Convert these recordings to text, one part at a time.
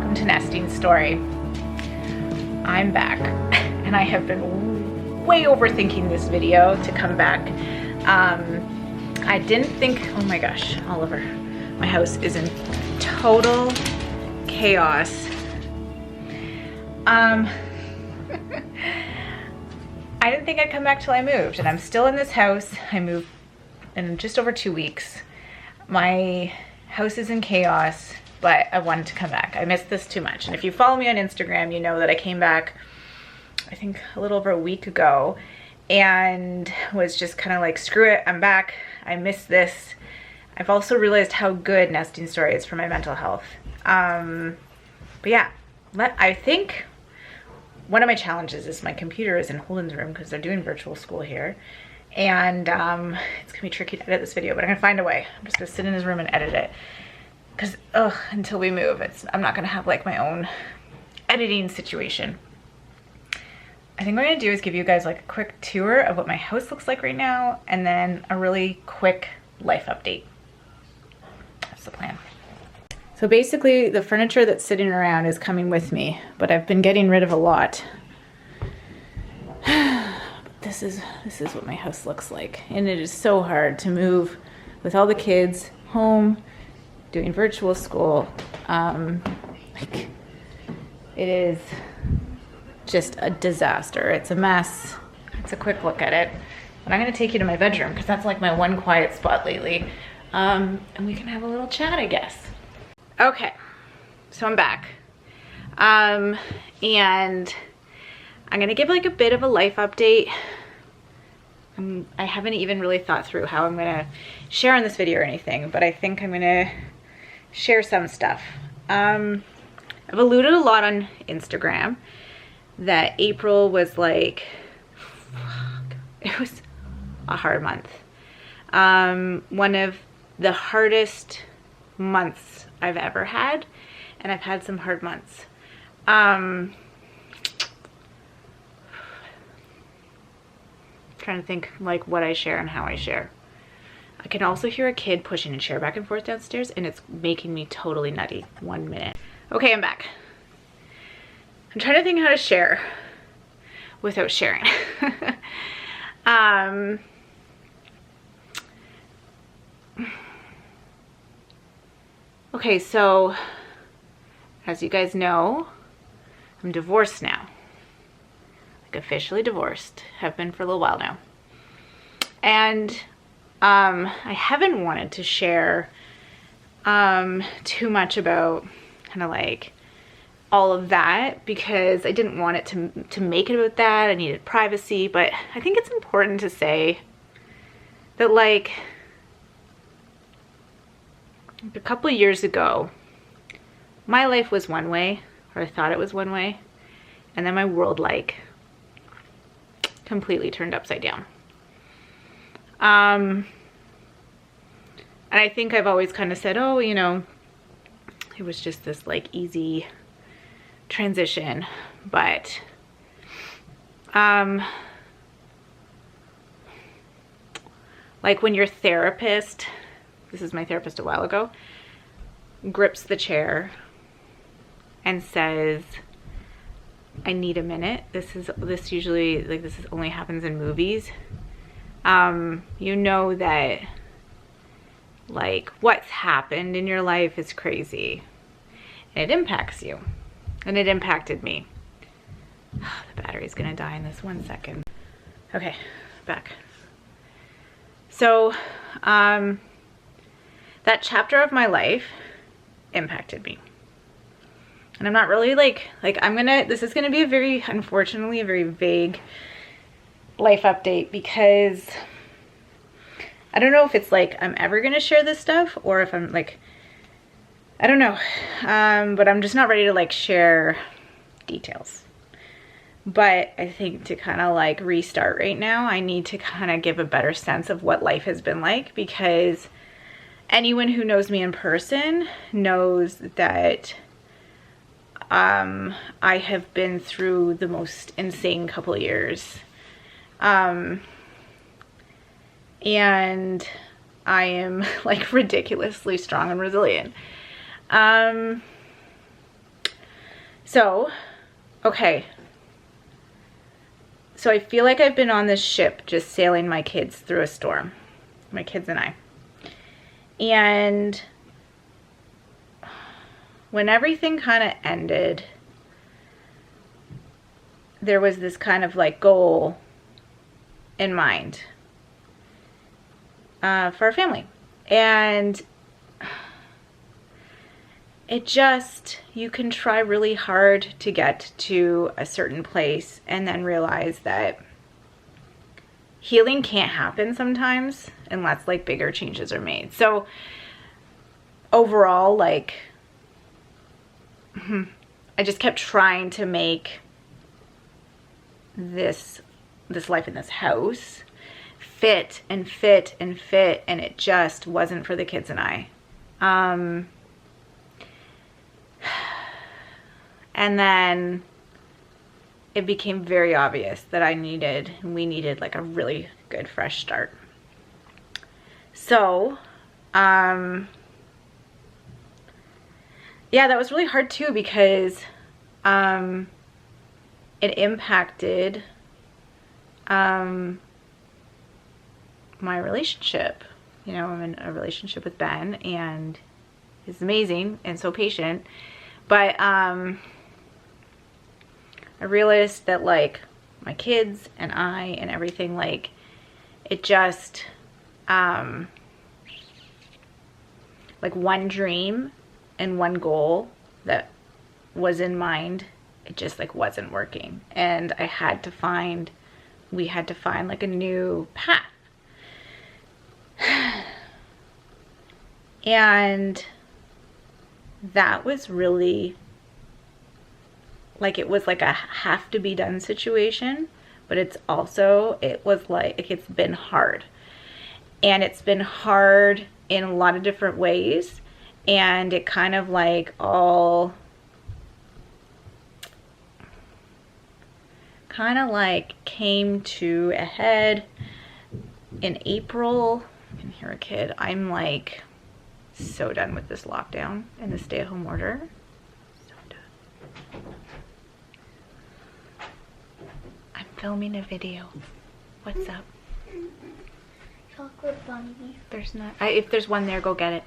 welcome to Nesting Story. I'm back and I have been way overthinking this video to come back. I didn't think, oh my gosh, Oliver, my house is in total chaos. I didn't think I'd come back till I moved, and I'm still in this house. I moved in just over 2 weeks. My house is in chaos, but I wanted to come back. I missed this too much. And if you follow me on Instagram, you know that I came back, I think a little over a week ago, and was just kind of like, screw it, I'm back. I missed this. I've also realized how good Nesting Story is for my mental health. But yeah, I think one of my challenges is my computer is in Holden's room because they're doing virtual school here. And it's gonna be tricky to edit this video, but I'm gonna find a way. I'm just gonna sit in his room and edit it. Because, until we move, I'm not gonna have like my own editing situation. I think what I'm gonna do is give you guys like a quick tour of what my house looks like right now, and then a really quick life update. That's the plan. So basically, the furniture that's sitting around is coming with me, but I've been getting rid of a lot. This is what my house looks like, and it is so hard to move with all the kids home, doing virtual school. Like, it is just a disaster. It's a mess. It's a quick look at it. But I'm gonna take you to my bedroom because that's like my one quiet spot lately. And we can have a little chat, I guess. Okay, so I'm back. And I'm gonna give like a bit of a life update. I haven't even really thought through how I'm gonna share in this video or anything, but I think I'm gonna share some stuff. I've alluded a lot on Instagram that April was like, it was a hard month. One of the hardest months I've ever had, and I've had some hard months. Trying to think like what I share and how I share. I can also hear a kid pushing a chair back and forth downstairs, and it's making me totally nutty. 1 minute. Okay, I'm back. I'm trying to think how to share without sharing. Okay, so as you guys know, I'm divorced now. Like officially divorced. Have been for a little while now. And I haven't wanted to share too much about kind of like all of that because I didn't want it to make it about that. I needed privacy, but I think it's important to say that like a couple of years ago, my life was one way, or I thought it was one way, and then my world like completely turned upside down. And I think I've always kind of said, oh, you know, it was just this like easy transition, but like when your therapist, this is my therapist a while ago, grips the chair and says, I need a minute. This usually, like, this only happens in movies. You know that like what's happened in your life is crazy and it impacts you, and it impacted me. The battery's gonna die in this 1 second. Okay, back. So that chapter of my life impacted me. And I'm not really like this is gonna be unfortunately a very vague life update because I don't know if it's like I'm ever gonna share this stuff or if I'm like, I don't know. But I'm just not ready to like share details. But I think to kind of like restart right now, I need to kind of give a better sense of what life has been like, because anyone who knows me in person knows that I have been through the most insane couple of years. And I am like ridiculously strong and resilient. So, okay. So I feel like I've been on this ship just sailing my kids through a storm. My kids and I. And when everything kind of ended, there was this kind of like goal in mind for our family. And it just, you can try really hard to get to a certain place and then realize that healing can't happen sometimes unless like bigger changes are made. So overall, like, I just kept trying to make this life in this house fit and fit and fit, and it just wasn't for the kids and I. And then it became very obvious that we needed like a really good fresh start. So, yeah, that was really hard too, because it impacted my relationship. You know, I'm in a relationship with Ben, and he's amazing and so patient. But I realized that like my kids and I and everything, like it just like one dream and one goal that was in mind, it just like wasn't working. And we had to find like a new path. And that was really like, it was like a have to be done situation, but it's been hard. And it's been hard in a lot of different ways. And it kind of like all kind of like came to a head in April. I can hear a kid. I'm like so done with this lockdown and the stay-at-home order. So done. I'm filming a video. What's up? Chocolate bunny. There's not. If there's one there, go get it.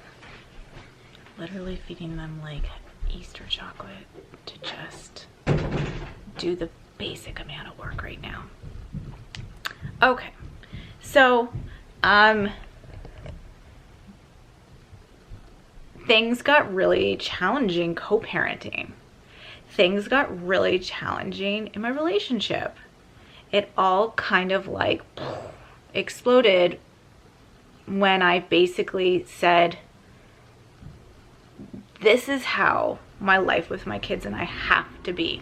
Literally feeding them like Easter chocolate to just do the basic amount of work right now. Okay, so things got really challenging co-parenting. Things got really challenging in my relationship. It all kind of like exploded when I basically said, this is how my life with my kids and I have to be.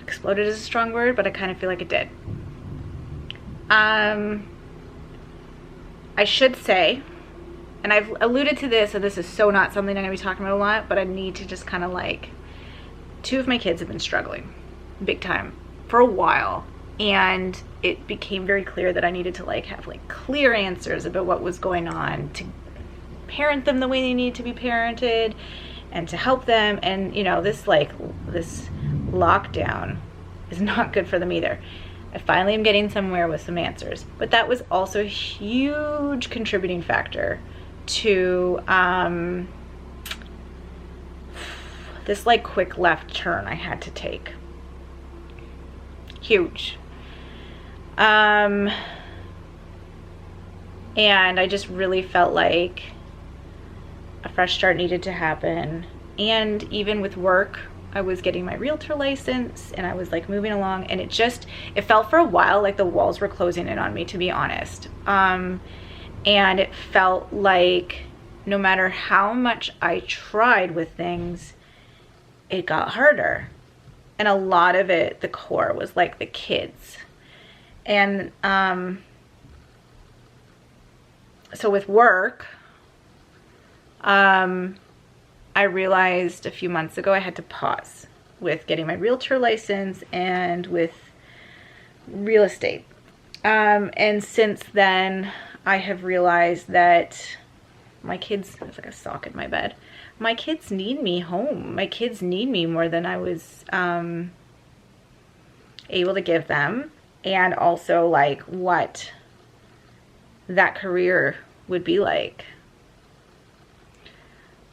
Exploded is a strong word, but I kind of feel like it did. I should say, and I've alluded to this, and this is so not something I'm going to be talking about a lot, but I need to just kind of like, 2 of my kids have been struggling big time for a while, and it became very clear that I needed to like have like clear answers about what was going on to parent them the way they need to be parented and to help them. And you know, this lockdown is not good for them either. I finally am getting somewhere with some answers, but that was also a huge contributing factor to this like quick left turn I had to take. Huge. And I just really felt like a fresh start needed to happen. And even with work, I was getting my realtor license and I was like moving along, and it felt for a while like the walls were closing in on me, to be honest. And it felt like no matter how much I tried with things, it got harder. And a lot of it, the core was like the kids. And so with work, I realized a few months ago I had to pause with getting my realtor license and with real estate. And since then, I have realized that my kids, there's like a sock in my bed. my kids need me home. My kids need me more than I was able to give them, and also like what that career would be like,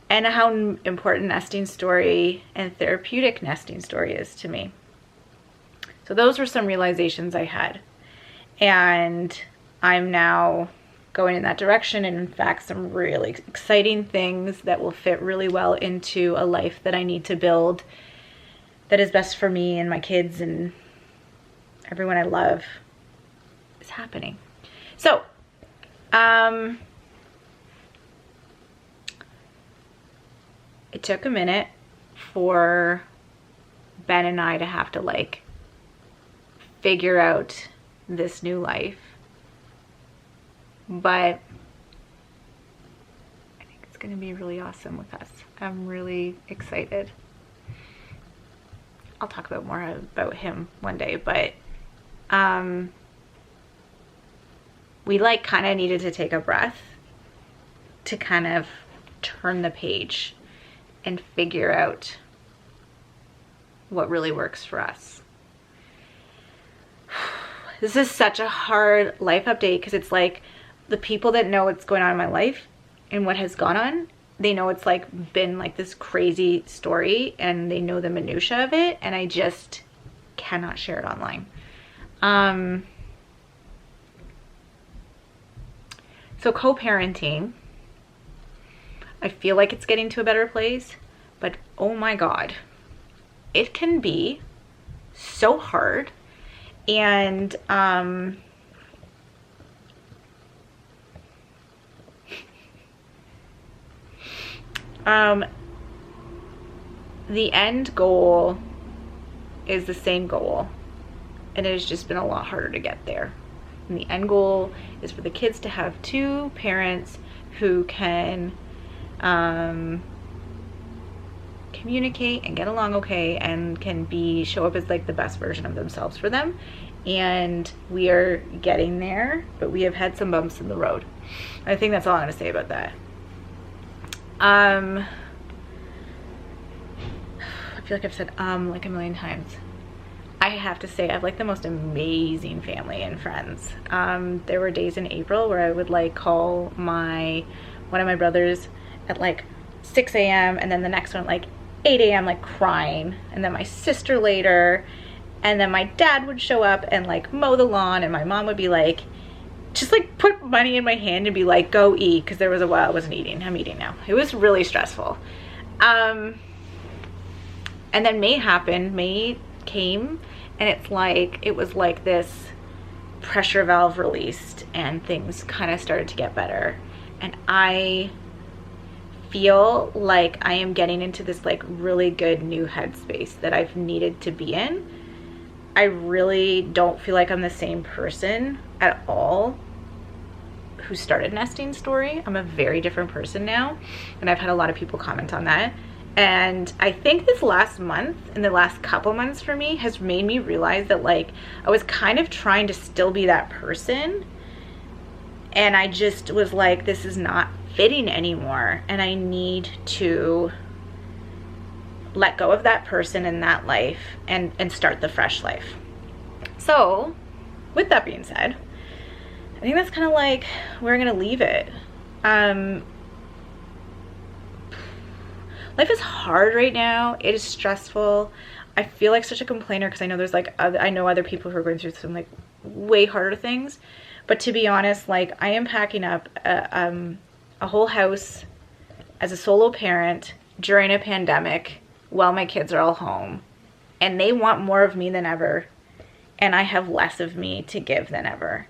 and how important nesting story and therapeutic nesting story is to me. So those were some realizations I had, and I'm now going in that direction, and in fact some really exciting things that will fit really well into a life that I need to build that is best for me and my kids and everyone I love is happening. So it took a minute for Ben and I to have to like figure out this new life, but I think it's going to be really awesome with us. I'm really excited. I'll talk about more about him one day, but we like kind of needed to take a breath to kind of turn the page and figure out what really works for us. This is such a hard life update because it's like the people that know what's going on in my life and what has gone on, they know it's like been like this crazy story and they know the minutia of it, and I just cannot share it online. So co-parenting, I feel like it's getting to a better place, but oh my God, it can be so hard. And the end goal is the same goal, and it has just been a lot harder to get there. And the end goal is for the kids to have two parents who can communicate and get along okay, and can show up as like the best version of themselves for them. And we are getting there, but we have had some bumps in the road. I think that's all I'm gonna say about that. I feel like I've said like a million times. I have to say I have like the most amazing family and friends. There were days in April where I would like call one of my brothers at like 6 a.m. and then the next one at like 8 a.m. like crying, and then my sister later, and then my dad would show up and like mow the lawn, and my mom would be like, just like put money in my hand and be like, go eat, because there was a while I wasn't eating. I'm eating now. It was really stressful. And then May happened. May came, and it was like this pressure valve released and things kind of started to get better. And I feel like I am getting into this like really good new headspace that I've needed to be in. I really don't feel like I'm the same person at all who started Nesting Story. I'm a very different person now, and I've had a lot of people comment on that. And I think this last month and the last couple months for me has made me realize that like I was kind of trying to still be that person, and I just was like, this is not fitting anymore, and I need to let go of that person and that life and start the fresh life. So with that being said, I think that's kind of like where I'm gonna leave it. Life is hard right now. It is stressful. I feel like such a complainer because I know there's like I know other people who are going through some like way harder things. But to be honest, like I am packing up a whole house as a solo parent during a pandemic while my kids are all home, and they want more of me than ever, and I have less of me to give than ever.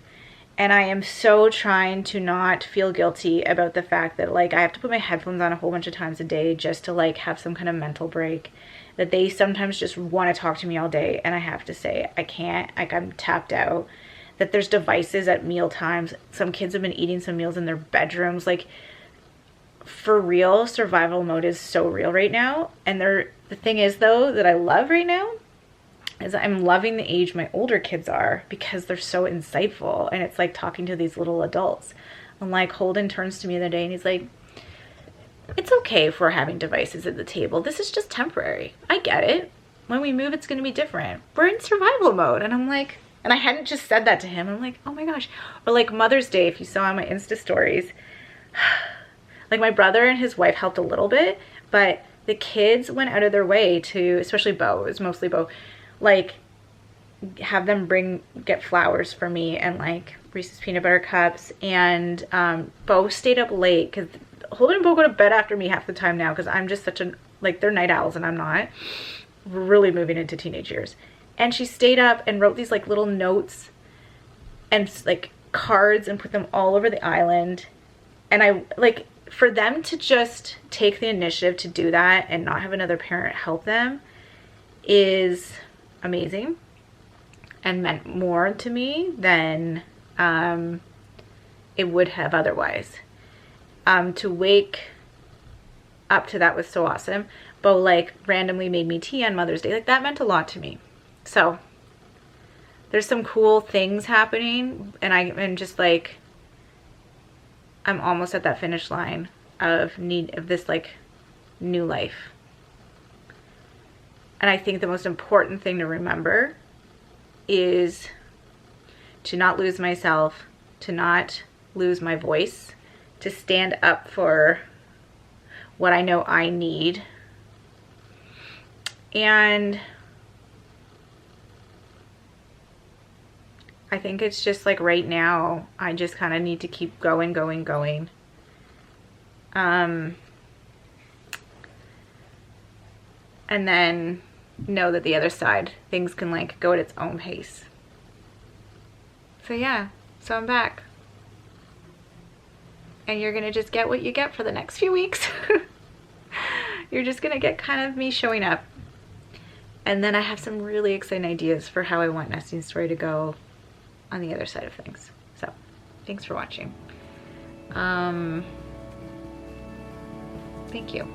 And I am so trying to not feel guilty about the fact that like I have to put my headphones on a whole bunch of times a day just to like have some kind of mental break, that they sometimes just want to talk to me all day, and I have to say I can't, like I'm tapped out. That there's devices at meal times. Some kids have been eating some meals in their bedrooms. Like for real, survival mode is so real right now. And the thing is though that I love right now is I'm loving the age my older kids are, because they're so insightful, and it's like talking to these little adults. And like Holden turns to me the other day and he's like, it's okay if we're having devices at the table. This is just temporary. I get it. When we move, it's going to be different. We're in survival mode. And I'm like, and I hadn't just said that to him. I'm like, oh my gosh. Or like Mother's Day, if you saw on my Insta stories, like my brother and his wife helped a little bit, but the kids went out of their way to, especially Bo, it was mostly Bo, like have them get flowers for me and like Reese's peanut butter cups. And Bo stayed up late because Holden and Bo go to bed after me half the time now because I'm just such a, like, they're night owls and I'm not. We're really moving into teenage years. And she stayed up and wrote these like little notes and like cards and put them all over the island. And I like, for them to just take the initiative to do that and not have another parent help them is amazing and meant more to me than it would have otherwise. To wake up to that was so awesome. Bo like randomly made me tea on Mother's Day. Like that meant a lot to me. So there's some cool things happening, and I'm just like, I'm almost at that finish line of this like new life. And I think the most important thing to remember is to not lose myself, to not lose my voice, to stand up for what I know I need. And I think it's just like right now, I just kind of need to keep going. And then know that the other side, things can like go at its own pace. So yeah, so I'm back. And you're gonna just get what you get for the next few weeks. You're just gonna get kind of me showing up. And then I have some really exciting ideas for how I want Nesting Story to go on the other side of things. So thanks for watching. Thank you.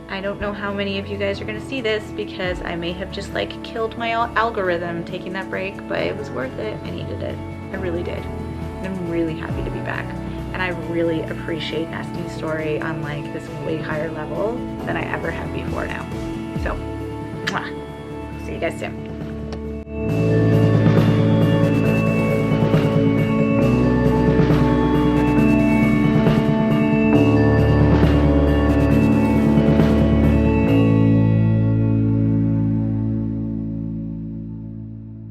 I don't know how many of you guys are gonna see this because I may have just like killed my algorithm taking that break, but it was worth it. I needed it. I really did. And I'm really happy to be back. And I really appreciate Nesting Story on like this way higher level than I ever have before now. So, mwah. See you guys soon.